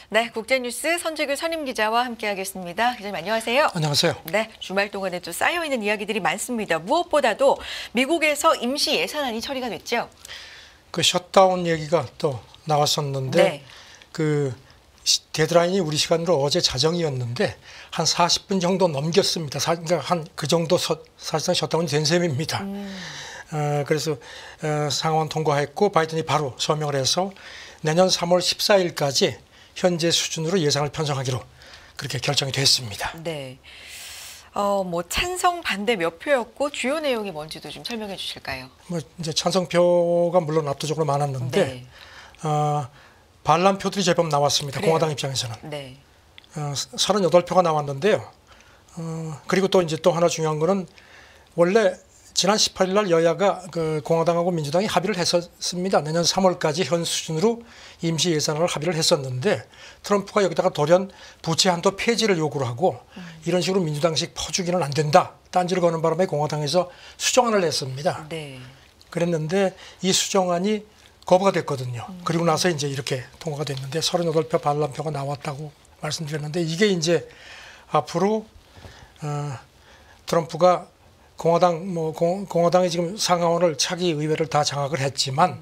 네, 국제뉴스 선재규 선임기자와 함께하겠습니다. 기자님 안녕하세요. 안녕하세요. 네, 주말 동안에 또 쌓여있는 이야기들이 많습니다. 무엇보다도 미국에서 임시 예산안이 처리가 됐죠. 그 셧다운 얘기가 또 나왔었는데 네. 그 데드라인이 우리 시간으로 어제 자정이었는데 한 40분 정도 넘겼습니다. 그러니까 한 그 정도 사실상 셧다운이 된 셈입니다. 그래서 상원 통과했고 바이든이 바로 서명을 해서 내년 3월 14일까지 현재 수준으로 예산을 편성하기로 그렇게 결정이 됐습니다. 네. 뭐 찬성 반대 몇 표였고 주요 내용이 뭔지도 좀 설명해 주실까요? 뭐 이제 찬성표가 물론 압도적으로 많았는데 네. 반란표들이 제법 나왔습니다. 그래요. 공화당 입장에서는. 네. 38표가 나왔는데요. 그리고 또 이제 또 하나 중요한 거는 원래 지난 18일 날 여야가 그 공화당하고 민주당이 합의를 했었습니다. 내년 3월까지 현 수준으로 임시 예산안을 합의를 했었는데 트럼프가 여기다가 돌연 부채 한도 폐지를 요구를 하고 이런 식으로 민주당식 퍼주기는 안 된다. 딴지를 거는 바람에 공화당에서 수정안을 냈습니다. 네. 그랬는데 이 수정안이 거부가 됐거든요. 그리고 나서 이제 이렇게 통과가 됐는데 38표 반란표가 나왔다고 말씀드렸는데 이게 이제 앞으로 트럼프가 공화당이 지금 상하원을 차기 의회를 다 장악을 했지만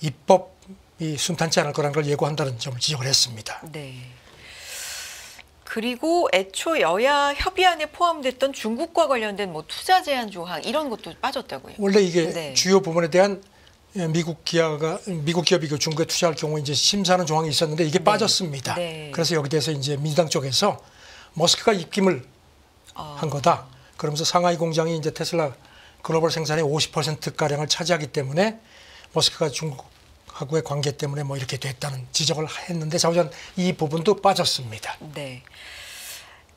입법이 순탄치 않을 거라는 걸 예고한다는 점을 지적을 했습니다. 네. 그리고 애초 여야 협의안에 포함됐던 중국과 관련된 뭐 투자 제한 조항 이런 것도 빠졌다고요. 원래 이게 네. 주요 부분에 대한 미국 기업이 그 중국에 투자할 경우 이제 심사하는 조항이 있었는데 이게 빠졌습니다. 네. 그래서 여기 대해서 이제 민주당 쪽에서 머스크가 입김을 한 거다. 그러면서 상하이 공장이 이제 테슬라 글로벌 생산의 50%가량을 차지하기 때문에 머스크가 중국하고의 관계 때문에 뭐 이렇게 됐다는 지적을 했는데 자우전 이 부분도 빠졌습니다. 네.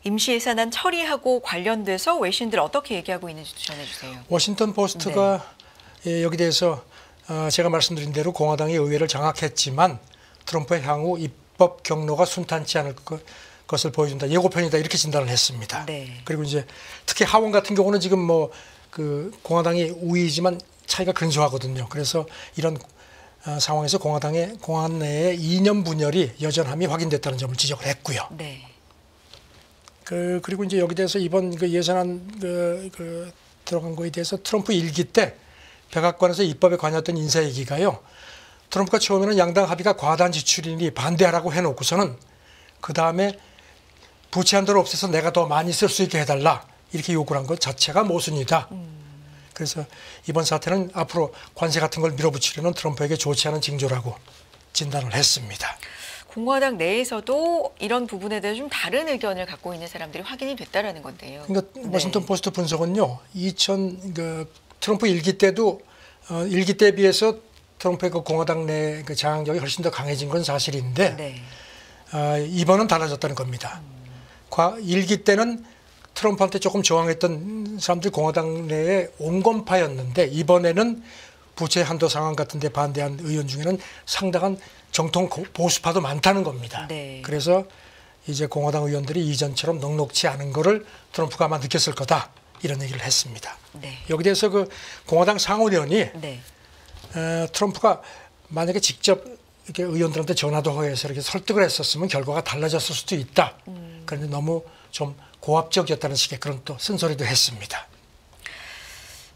임시 예산안 처리하고 관련돼서 외신들 어떻게 얘기하고 있는지 전해주세요. 워싱턴 포스트가 여기 대해서 제가 말씀드린 대로 공화당이 의회를 장악했지만 트럼프의 향후 입법 경로가 순탄치 않을 것을 보여준다. 예고편이다 이렇게 진단을 했습니다. 네. 그리고 이제 특히 하원 같은 경우는 지금 뭐 그 공화당이 우위지만 차이가 근소하거든요. 그래서 이런 상황에서 공화당 내의 이념 분열이 여전함이 확인됐다는 점을 지적을 했고요. 네. 그리고 이제 여기 대해서 이번 그 예산안 들어간 거에 대해서 트럼프 일기 때 백악관에서 입법에 관여했던 인사 얘기가요. 트럼프가 처음에는 양당 합의가 과다한 지출이니 반대하라고 해놓고서는 그 다음에 부채 한도를 없애서 내가 더 많이 쓸 수 있게 해달라 이렇게 요구를 한 것 자체가 모순이다. 그래서 이번 사태는 앞으로 관세 같은 걸 밀어붙이려는 트럼프에게 좋지 않은 징조라고 진단을 했습니다. 공화당 내에서도 이런 부분에 대해서 좀 다른 의견을 갖고 있는 사람들이 확인이 됐다라는 건데요. 그러니까 워싱턴 포스트 분석은요. 트럼프 일기 때도 일기 때에 비해서 트럼프의 그 공화당 내 그 장악력이 훨씬 더 강해진 건 사실인데 네. 이번은 달라졌다는 겁니다. 일기 때는 트럼프한테 조금 저항했던 사람들이 공화당 내의 온건파였는데 이번에는 부채 한도 상한 같은 데 반대한 의원 중에는 상당한 정통 보수파도 많다는 겁니다. 네. 그래서 이제 공화당 의원들이 이전처럼 녹록치 않은 거를 트럼프가 아마 느꼈을 거다 이런 얘기를 했습니다. 네. 여기 대해서 그 공화당 상원의원이 네. 트럼프가 만약에 직접 이렇게 의원들한테 전화도 해서 이렇게 설득을 했었으면 결과가 달라졌을 수도 있다. 그런데 너무 좀 고압적이었다는 식의 그런 또 쓴소리도 했습니다.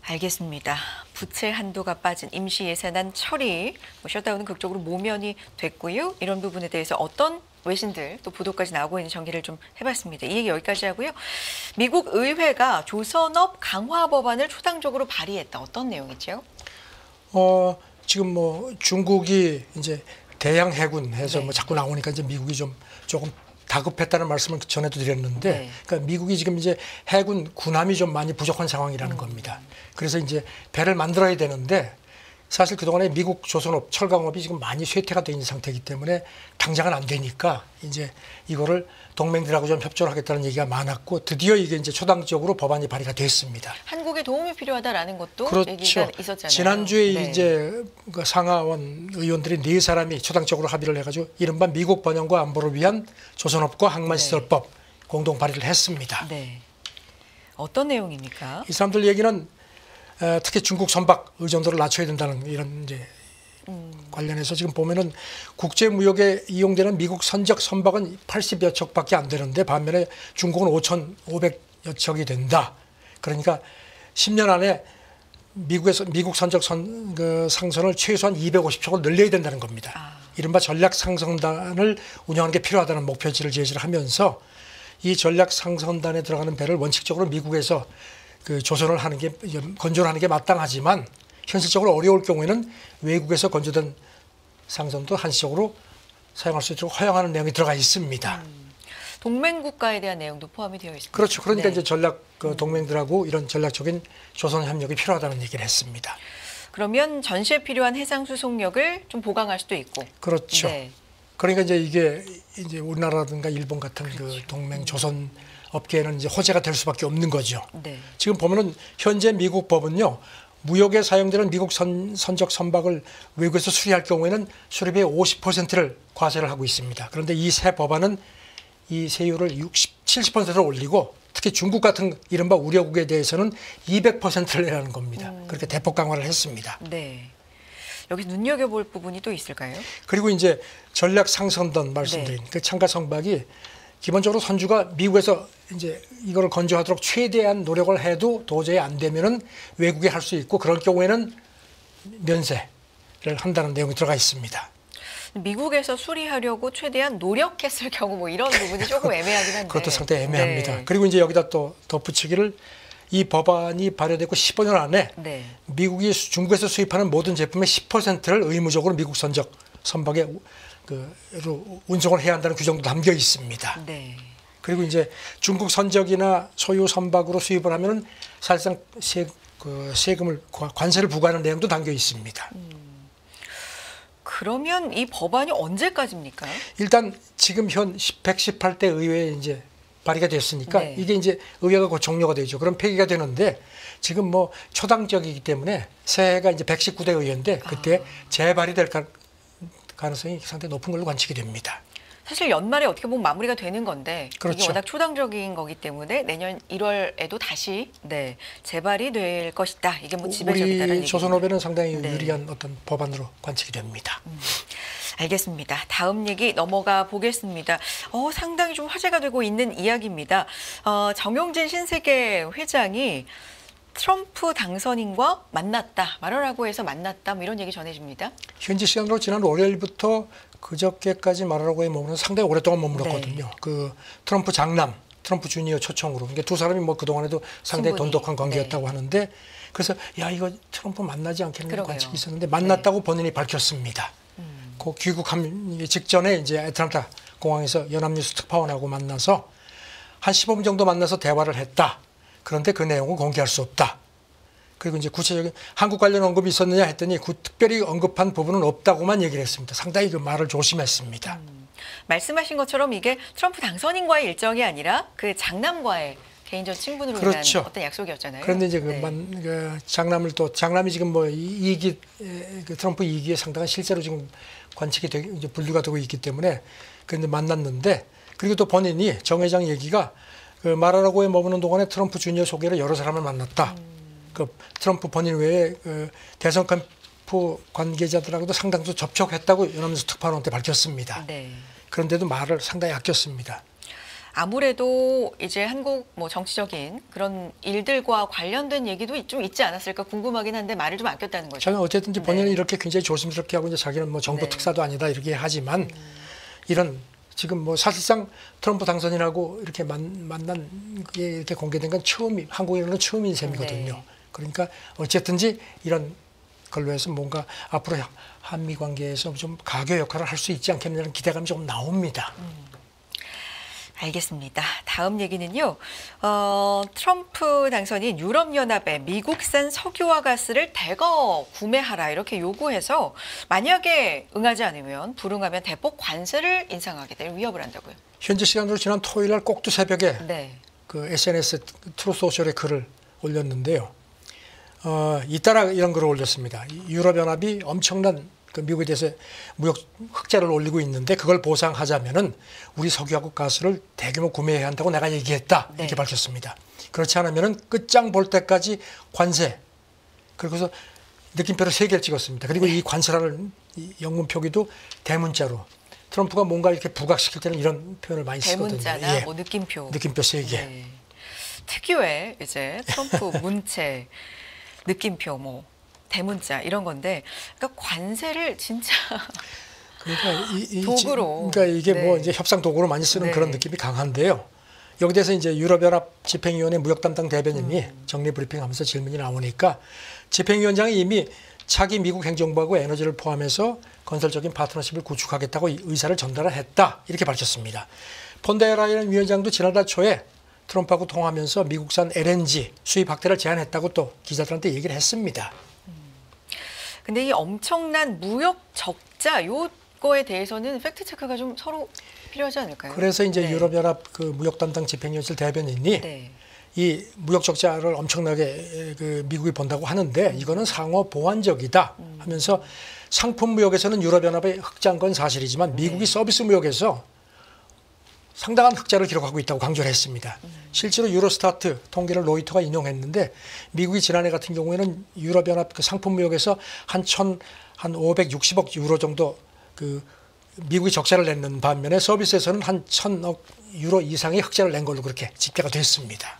알겠습니다. 부채 한도가 빠진 임시 예산안 처리, 셧다운은 극적으로 모면이 됐고요. 이런 부분에 대해서 어떤 외신들 또 보도까지 나오고 있는 전개를 좀 해봤습니다. 이 얘기 여기까지 하고요. 미국 의회가 조선업 강화 법안을 초당적으로 발의했다. 어떤 내용이죠? 지금 뭐 중국이 이제 대양 해군 해서 네. 뭐 자꾸 나오니까 이제 미국이 조금 다급했다는 말씀을 전에도 드렸는데, 네. 그러니까 미국이 지금 이제 해군 군함이 좀 많이 부족한 상황이라는 겁니다. 그래서 이제 배를 만들어야 되는데 사실 그동안에 미국 조선업 철강업이 지금 많이 쇠퇴가 돼 있는 상태이기 때문에 당장은 안 되니까 이제 이거를 동맹들하고 좀 협조를 하겠다는 얘기가 많았고 드디어 이게 이제 초당적으로 법안이 발의가 됐습니다. 한국에 도움이 필요하다라는 것도 그렇죠. 얘기가 있었잖아요. 지난주에 네. 이제 그 상하원 의원들이 4사람이 초당적으로 합의를 해가지고 이른바 미국 번영과 안보를 위한 조선업과 항만시설법 공동 발의를 했습니다. 네. 어떤 내용입니까? 이 사람들 얘기는 특히 중국 선박 의존도를 낮춰야 된다는 이런 이제 관련해서 지금 보면은 국제 무역에 이용되는 미국 선적 선박은 80여 척밖에 안 되는데 반면에 중국은 5,500여 척이 된다. 그러니까 10년 안에 미국 선적 상선을 최소한 250척을 늘려야 된다는 겁니다. 이른바 전략 상선단을 운영하는 게 필요하다는 목표치를 제시를 하면서 이 전략 상선단에 들어가는 배를 원칙적으로 미국에서 그 조선을 하는 게 건조를 하는 게 마땅하지만 현실적으로 어려울 경우에는 외국에서 건조된 상선도 한시적으로 사용할 수 있도록 허용하는 내용이 들어가 있습니다. 동맹 국가에 대한 내용도 포함이 되어 있습니다. 그렇죠. 그러니까 네. 이제 전략 동맹들하고 이런 전략적인 조선 협력이 필요하다는 얘기를 했습니다. 그러면 전시에 필요한 해상 수송력을 좀 보강할 수도 있고. 그렇죠. 네. 그러니까 이게 이제 우리나라든가 일본 같은 그 동맹 조선 업계에는 이제 호재가 될 수밖에 없는 거죠. 네. 지금 보면은 현재 미국 법은요. 무역에 사용되는 미국 선적 선박을 외국에서 수리할 경우에는 수리비의 50%를 과세를 하고 있습니다. 그런데 이 새 법안은 이 세율을 70%로 올리고 특히 중국 같은 이른바 우려국에 대해서는 200%를 내라는 겁니다. 그렇게 대폭 강화를 했습니다. 네. 여기 눈여겨볼 부분이 또 있을까요? 그리고 이제 전략 상선단 말씀드린 그 참가 선박이 기본적으로 선주가 미국에서 이제 이거를 건조하도록 최대한 노력을 해도 도저히 안 되면은 외국에 할 수 있고 그럴 경우에는 면세를 한다는 내용이 들어가 있습니다. 미국에서 수리하려고 최대한 노력했을 경우 뭐 이런 부분이 조금 애매하긴 한데. 그것도 상당히 애매합니다. 네. 그리고 이제 여기다 또 덧붙이기를 이 법안이 발효되고 15년 안에 네. 미국이 중국에서 수입하는 모든 제품의 10%를 의무적으로 미국 선적 선박에 운송을 해야 한다는 규정도 담겨 있습니다. 네. 그리고 이제 중국 선적이나 소유 선박으로 수입을 하면은 사실상 세금을 관세를 부과하는 내용도 담겨 있습니다. 그러면 이 법안이 언제까지입니까? 일단 지금 현 118대 의회에 이제 발의가 됐으니까 네. 이게 이제 의회가 곧 종료가 되죠. 그럼 폐기가 되는데 지금 뭐 초당적이기 때문에 새해가 이제 119대 의회인데 그때 재발의 될 가능성이 상당히 높은 걸로 관측이 됩니다. 사실 연말에 어떻게 보면 마무리가 되는 건데 그렇죠. 이게 워낙 초당적인 거기 때문에 내년 1월에도 다시 재발이 될 것이다. 이게 뭐 지배적이다는 우리 얘기. 조선업에는 상당히 네. 유리한 어떤 법안으로 관측이 됩니다. 알겠습니다. 다음 얘기 넘어가 보겠습니다. 상당히 좀 화제가 되고 있는 이야기입니다. 정용진 신세계 회장이 트럼프 당선인과 만났다. 말하라고 해서 만났다. 뭐 이런 얘기 전해집니다. 현지 시간으로 지난 월요일부터 그저께까지 말하라고 해 머무는 상당히 오랫동안 머물렀거든요. 네. 그 트럼프 장남, 트럼프 주니어 초청으로. 그러니까 두 사람이 뭐 그동안에도 상당히 친분이. 돈독한 관계였다고 하는데 그래서 야 이거 트럼프 만나지 않겠냐는 그러게요. 관측이 있었는데 만났다고 본인이 밝혔습니다. 그 귀국함 직전에 이제 애틀랜타 공항에서 연합뉴스 특파원하고 만나서 한 15분 정도 만나서 대화를 했다. 그런데 그 내용은 공개할 수 없다. 그리고 이제 구체적인 한국 관련 언급이 있었느냐 했더니 특별히 언급한 부분은 없다고만 얘기를 했습니다. 상당히 그 말을 조심했습니다. 말씀하신 것처럼 이게 트럼프 당선인과의 일정이 아니라 그 장남과의 개인적 친분으로 그렇죠. 인한 어떤 약속이었잖아요. 그런데 이제 네. 그 장남이 지금 뭐 이기 그 트럼프 2기에 상당한 실제로 지금 관측이 되고 이제 분류가 되고 있기 때문에 근데 만났는데 그리고 또 본인이 정 회장 얘기가 그 말하라고에 머무는 동안에 트럼프 주니어 소개로 여러 사람을 만났다. 그 트럼프 본인 외에 그 대선 캠프 관계자들하고도 상당수 접촉했다고 연합뉴스 특파원한테 밝혔습니다. 네. 그런데도 말을 상당히 아꼈습니다. 아무래도 이제 한국 뭐 정치적인 그런 일들과 관련된 얘기도 좀 있지 않았을까 궁금하긴 한데 말을 좀 아꼈다는 거죠. 저는 어쨌든지 본인은 네. 이렇게 굉장히 조심스럽게 하고 이제 자기는 뭐 정부 네. 특사도 아니다 이렇게 하지만 이런 지금 뭐 사실상 트럼프 당선인하고 이렇게 만난 게 이렇게 공개된 건 한국인으로는 처음인 셈이거든요. 네. 그러니까 어쨌든지 이런 걸로 해서 뭔가 앞으로 한미 관계에서 좀 가교 역할을 할 수 있지 않겠냐는 기대감이 조금 나옵니다. 알겠습니다. 다음 얘기는요. 트럼프 당선인 유럽연합에 미국산 석유와 가스를 대거 구매하라 이렇게 요구해서 만약에 응하지 않으면 불응하면 대폭 관세를 인상하게 될 위협을 한다고요. 현지 시간으로 지난 토요일 날 꼭두 새벽에 네. 그 SNS 트루소셜에 글을 올렸는데요. 잇따라 이런 글을 올렸습니다. 유럽연합이 엄청난 그 미국에 대해서 무역 흑자를 올리고 있는데 그걸 보상하자면은 우리 석유하고 가스를 대규모 구매해야 한다고 내가 얘기했다. 네. 이렇게 밝혔습니다. 그렇지 않으면은 끝장 볼 때까지 관세. 그리고서 느낌표를 3개를 찍었습니다. 그리고 이 관찰하는 이 영문 표기도 대문자로. 트럼프가 뭔가 이렇게 부각시킬 때는 이런 표현을 많이 쓰거든요. 대문자나 뭐 느낌표. 느낌표 3개. 네. 특유의 이제 트럼프 문체, 느낌표, 뭐 대문자 이런 건데, 그러니까 관세를 진짜 그러니까 도구로. 그러니까 이게 뭐 네. 이제 협상 도구로 많이 쓰는 네. 그런 느낌이 강한데요. 여기 대해서 이제 유럽연합 집행위원회 무역 담당 대변인이 정례 브리핑하면서 질문이 나오니까 집행위원장이 이미 차기 미국 행정부하고 에너지를 포함해서 건설적인 파트너십을 구축하겠다고 이 의사를 전달을 했다 이렇게 밝혔습니다. 폰데라이언 위원장도 지난달 초에 트럼프하고 통화하면서 미국산 LNG 수입 확대를 제안했다고 또 기자들한테 얘기를 했습니다. 근데 이 엄청난 무역 적자 요거에 대해서는 팩트 체크가 좀 서로 필요하지 않을까요? 그래서 이제 네. 유럽연합 그 무역 담당 집행위원실 대변인이 네. 이 무역 적자를 엄청나게 그 미국이 본다고 하는데 이거는 상호 보완적이다 하면서 상품 무역에서는 유럽연합의 흑자인 건 사실이지만 미국이 서비스 무역에서 상당한 흑자를 기록하고 있다고 강조를 했습니다. 실제로 유로스타트 통계를 로이터가 인용했는데 미국이 지난해 같은 경우에는 유럽연합 그 상품 무역에서 한 560억 유로 정도 그 미국이 적자를 냈는 반면에 서비스에서는 한 1,000억 유로 이상의 흑자를 낸 걸로 그렇게 집계가 됐습니다.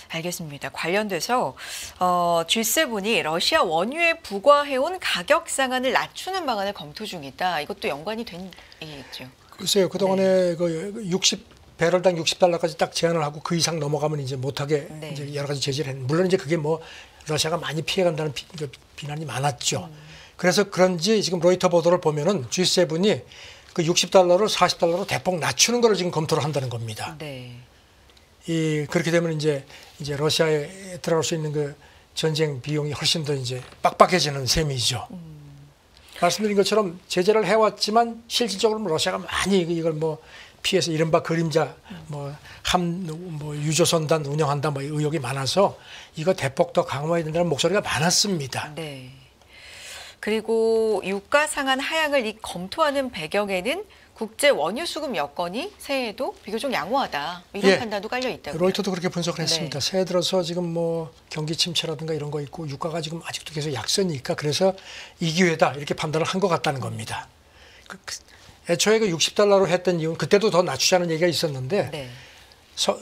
알겠습니다. 관련돼서 G7이 러시아 원유에 부과해온 가격 상한을 낮추는 방안을 검토 중이다. 이것도 연관이 된 얘기겠죠. 글쎄요. 그동안에 그 60배럴당 60달러까지 딱 제한을 하고 그 이상 넘어가면 이제 못하게 네. 이제 여러 가지 제재를 했는데 물론 이제 그게 뭐 러시아가 많이 피해간다는 비난이 많았죠. 그래서 그런지 지금 로이터 보도를 보면은 G7이 그 60달러를 40달러로 대폭 낮추는 걸 지금 검토를 한다는 겁니다. 네. 그렇게 되면 이제 러시아에 들어갈 수 있는 그 전쟁 비용이 훨씬 더 이제 빡빡해지는 셈이죠. 말씀드린 것처럼 제재를 해왔지만 실질적으로 러시아가 많이 이걸 뭐 피해서 이른바 그림자 뭐 유조선단 운영한다 뭐 의혹이 많아서 이거 대폭 더 강화해야 된다는 목소리가 많았습니다. 네. 그리고 유가 상한 하향을 검토하는 배경에는 국제 원유 수급 여건이 새해에도 비교적 양호하다 이런 예. 판단도 깔려 있다고요. 로이터도 그렇게 분석을 했습니다. 네. 새해 들어서 지금 뭐 경기 침체라든가 이런 거 있고 유가가 지금 아직도 계속 약세니까 그래서 이 기회다 이렇게 판단을 한 것 같다는 겁니다. 애초에 그 60달러로 했던 이유는 그때도 더 낮추자는 얘기가 있었는데 네.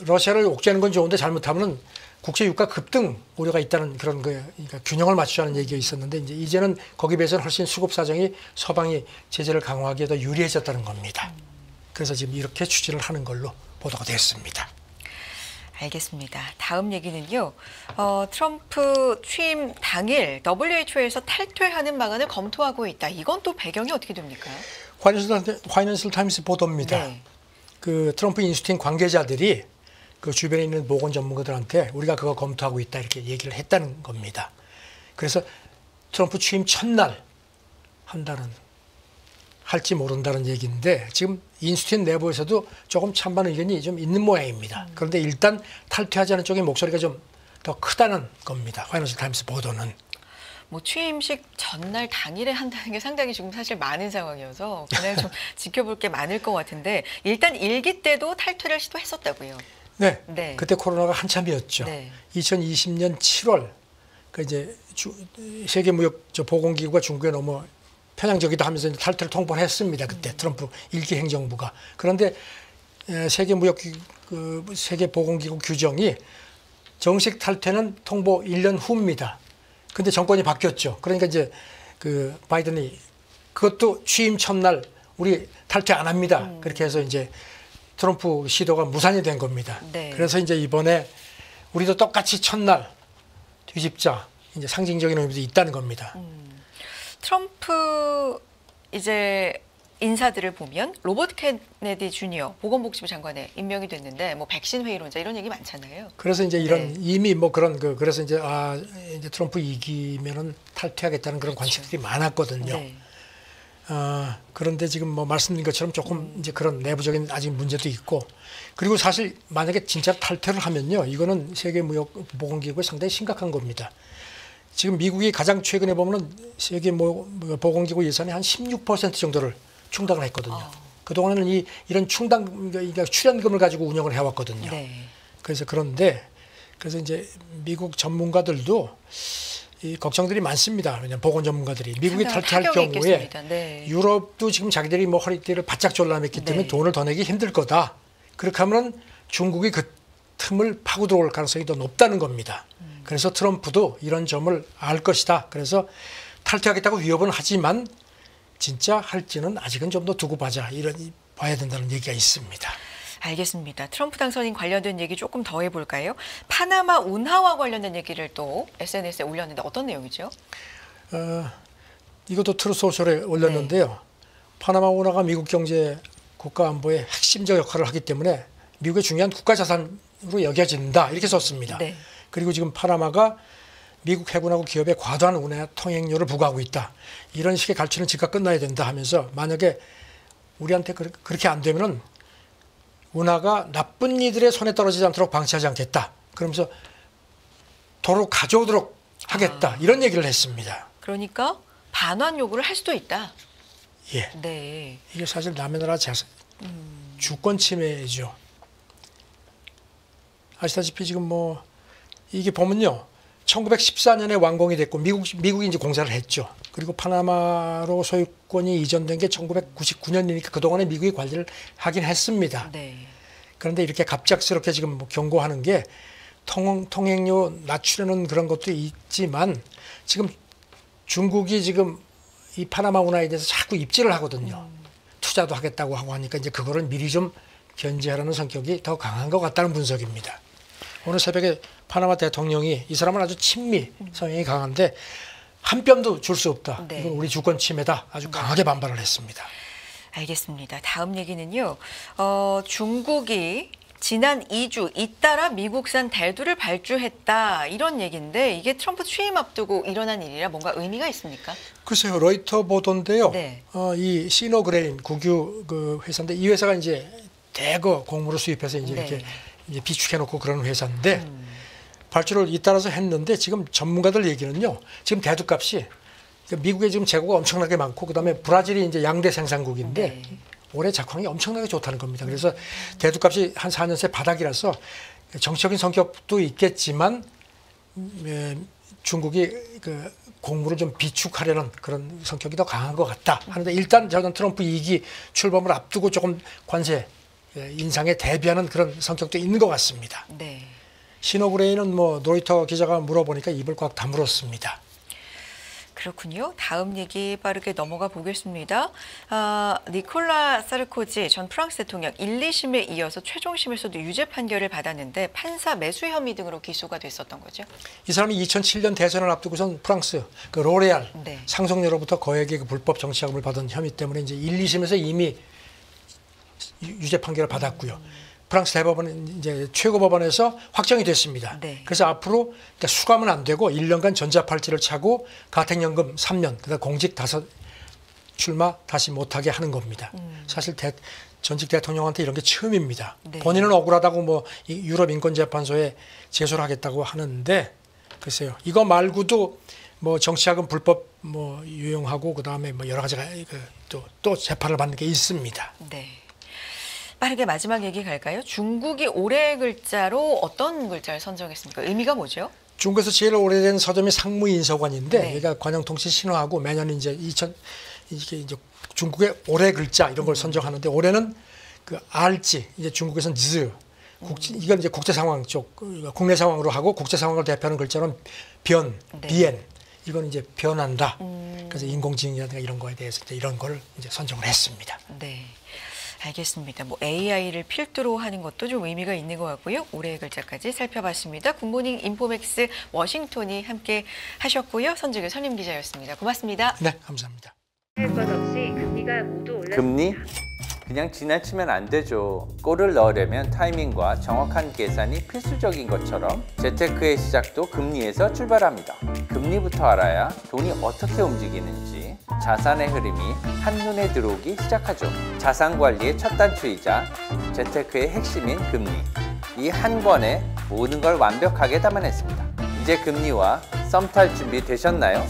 러시아를 옥죄는 건 좋은데 잘못하면 국제 유가 급등 우려가 있다는 그런 거예요. 그러니까 균형을 맞추자는 얘기가 있었는데 이제는 거기에 비해서는 훨씬 수급 사정이 서방이 제재를 강화하기에 더 유리해졌다는 겁니다. 그래서 지금 이렇게 추진을 하는 걸로 보도가 됐습니다. 알겠습니다. 다음 얘기는요. 트럼프 취임 당일 WHO에서 탈퇴하는 방안을 검토하고 있다. 이건 또 배경이 어떻게 됩니까? 파이낸셜 타임스 보도입니다. 네. 그 트럼프 인수팀 관계자들이 그 주변에 있는 보건 전문가들한테 우리가 그거 검토하고 있다 이렇게 얘기를 했다는 겁니다. 그래서 트럼프 취임 첫날 한다는 할지 모른다는 얘기인데 지금 인수팀 내부에서도 조금 찬반 의견이 좀 있는 모양입니다. 그런데 일단 탈퇴하자는 쪽의 목소리가 좀 더 크다는 겁니다. 파이낸셜 타임스 보도는. 뭐 취임식 전날 당일에 한다는 게 상당히 지금 사실 많은 상황이어서 그날 좀 지켜볼 게 많을 것 같은데 일단 일기 때도 탈퇴를 시도했었다고요. 네. 네. 그때 코로나가 한참이었죠. 네. 2020년 7월 그 이제 세계 무역 보건기구가 중국에 너무 편향적이다 하면서 이제 탈퇴를 통보를 했습니다. 그때 트럼프 1기 행정부가. 그런데 세계 무역 세계 보건기구 규정이 정식 탈퇴는 통보 1년 후입니다. 근데 정권이 바뀌었죠. 그러니까 이제 그 바이든이 그것도 취임 첫날 우리 탈퇴 안 합니다. 그렇게 해서 이제 트럼프 시도가 무산이 된 겁니다. 네. 그래서 이제 이번에 우리도 똑같이 첫날 뒤집자 이제 상징적인 의미도 있다는 겁니다. 트럼프 이제 인사들을 보면 로버트 케네디 주니어 보건복지부 장관에 임명이 됐는데 뭐 백신 회의론자 이런 얘기 많잖아요. 그래서 이제 이런 네. 이미 뭐 그런 그래서 이제 이제 트럼프 이기면은 탈퇴하겠다는 그런 관측들이 많았거든요. 네. 그런데 지금 뭐 말씀드린 것처럼 조금 이제 그런 내부적인 아직 문제도 있고 그리고 사실 만약에 진짜 탈퇴를 하면요 이거는 세계 무역 보건기구에 상당히 심각한 겁니다. 지금 미국이 가장 최근에 보면은 세계 보건기구 예산의 한 16% 정도를 충당을 했거든요. 그동안에는 이런 그러니까 출연금을 가지고 운영을 해왔거든요. 네. 그래서 그래서 이제 미국 전문가들도 이 걱정들이 많습니다. 왜냐하면 보건 전문가들이 미국이 상당한 탈퇴할 타격이 경우에 있겠습니다. 네. 유럽도 지금 자기들이 뭐 허리띠를 바짝 졸라맸기 때문에 네. 돈을 더 내기 힘들 거다. 그렇게 하면 중국이 그 틈을 파고 들어올 가능성이 더 높다는 겁니다. 그래서 트럼프도 이런 점을 알 것이다. 그래서 탈퇴하겠다고 위협은 하지만 진짜 할지는 아직은 좀 더 두고 봐야 된다는 얘기가 있습니다. 알겠습니다. 트럼프 당선인 관련된 얘기 조금 더 해볼까요? 파나마 운하와 관련된 얘기를 또 SNS에 올렸는데 어떤 내용이죠? 이것도 트루소셜에 올렸는데요. 파나마 운하가 미국 경제 국가 안보에 핵심적 역할을 하기 때문에 미국의 중요한 국가 자산으로 여겨진다. 이렇게 썼습니다. 네. 그리고 지금 파나마가 미국 해군하고 기업에 과도한 운하 통행료를 부과하고 있다. 이런 식의 갈취는 즉각 끝나야 된다 하면서 만약에 우리한테 그렇게 안 되면은 운하가 나쁜 이들의 손에 떨어지지 않도록 방치하지 않겠다. 그러면서 도로 가져오도록 하겠다. 이런 얘기를 했습니다. 그러니까 반환 요구를 할 수도 있다. 예. 네. 이게 사실 남의 나라 주권 침해죠. 아시다시피 지금 뭐 이게 보면요. 1914년에 완공이 됐고 미국이 이제 공사를 했죠. 그리고 파나마로 소유권이 이전된 게 1999년이니까 그동안에 미국이 관리를 하긴 했습니다. 네. 그런데 이렇게 갑작스럽게 지금 뭐 경고하는 게 통행료 낮추려는 그런 것도 있지만 지금 중국이 지금 이 파나마 운하에 대해서 자꾸 입질을 하거든요. 투자도 하겠다고 하고 하니까 이제 그거를 미리 좀 견제하라는 성격이 더 강한 것 같다는 분석입니다. 오늘 새벽에 파나마 대통령이 이 사람은 아주 친미 성향이 강한데 한 뼘도 줄 수 없다. 네. 이건 우리 주권 침해다. 아주 강하게 반발을 했습니다. 알겠습니다. 다음 얘기는요. 중국이 지난 2주 잇따라 미국산 대두를 발주했다. 이런 얘기인데 이게 트럼프 취임 앞두고 일어난 일이라 뭔가 의미가 있습니까? 글쎄요. 로이터 보도인데요. 네. 이 시노그레인 국유 그 회사인데 이 회사가 이제 대거 곡물을 수입해서 이제 네. 이렇게 이제 비축해놓고 그런 회사인데 발주를 잇따라서 했는데 지금 전문가들 얘기는요. 지금 대두값이 미국에 지금 재고가 엄청나게 많고 그다음에 브라질이 이제 양대 생산국인데 네. 올해 작황이 엄청나게 좋다는 겁니다. 그래서 대두값이 한 4년 새 바닥이라서 정치적인 성격도 있겠지만 중국이 그 곡물을 좀 비축하려는 그런 성격이 더 강한 것 같다 하는데 일단 저는 트럼프 2기 출범을 앞두고 조금 관세 인상에 대비하는 그런 성격도 있는 것 같습니다. 네. 시노그레인은 뭐 로이터 기자가 물어보니까 입을 꽉 다물었습니다. 그렇군요. 다음 얘기 빠르게 넘어가 보겠습니다. 니콜라 사르코지 전 프랑스 대통령 1, 2심에 이어서 최종심에서도 유죄 판결을 받았는데 판사 매수 혐의 등으로 기소가 됐었던 거죠. 이 사람이 2007년 대선을 앞두고선 프랑스 그 로레알 네. 상속녀로부터 거액의 그 불법 정치자금을 받은 혐의 때문에 이제 1, 2심에서 이미 유죄 판결을 받았고요. 프랑스 대법원 이제 최고법원에서 확정이 됐습니다. 네. 그래서 앞으로 그러니까 수감은 안 되고 1년간 전자팔찌를 차고 가택연금 3년, 그다음 공직 출마 다시 못하게 하는 겁니다. 사실 전직 대통령한테 이런 게 처음입니다. 네. 본인은 억울하다고 뭐 유럽 인권재판소에 제소를 하겠다고 하는데 글쎄요. 이거 말고도 뭐 정치자금 불법 뭐 유용하고 그다음에 뭐 여러 가지가 또 재판을 받는 게 있습니다. 네. 빠르게 마지막 얘기 갈까요? 중국이 올해 글자로 어떤 글자를 선정했습니까? 의미가 뭐죠? 중국에서 제일 오래된 서점이 상무인서관인데 네. 여기가 관영통치 신화하고 매년 이제 이게 이제 중국의 올해 글자 이런 걸 선정하는데 올해는 그 알지 이제 중국에서는 즈 이건 이제 국제 상황 쪽 국내 상황으로 하고 국제 상황을 대표하는 글자는 변, 네. 비엔 이건 이제 변한다. 그래서 인공지능이라든가 이런 거에 대해서 이제 이런 걸 이제 선정을 했습니다. 네. 알겠습니다. 뭐 AI를 필두로 하는 것도 좀 의미가 있는 것 같고요. 올해의 글자까지 살펴봤습니다. 굿모닝 인포맥스 워싱턴이 함께 하셨고요. 선주교 선임 기자였습니다. 고맙습니다. 네, 감사합니다. 할 것 없이 금리가 모두 올랐습니다. 금리? 그냥 지나치면 안 되죠. 골을 넣으려면 타이밍과 정확한 계산이 필수적인 것처럼 재테크의 시작도 금리에서 출발합니다. 금리부터 알아야 돈이 어떻게 움직이는지 자산의 흐름이 한눈에 들어오기 시작하죠. 자산 관리의 첫 단추이자 재테크의 핵심인 금리. 이 한 권에 모든 걸 완벽하게 담아냈습니다. 이제 금리와 썸 탈 준비 되셨나요?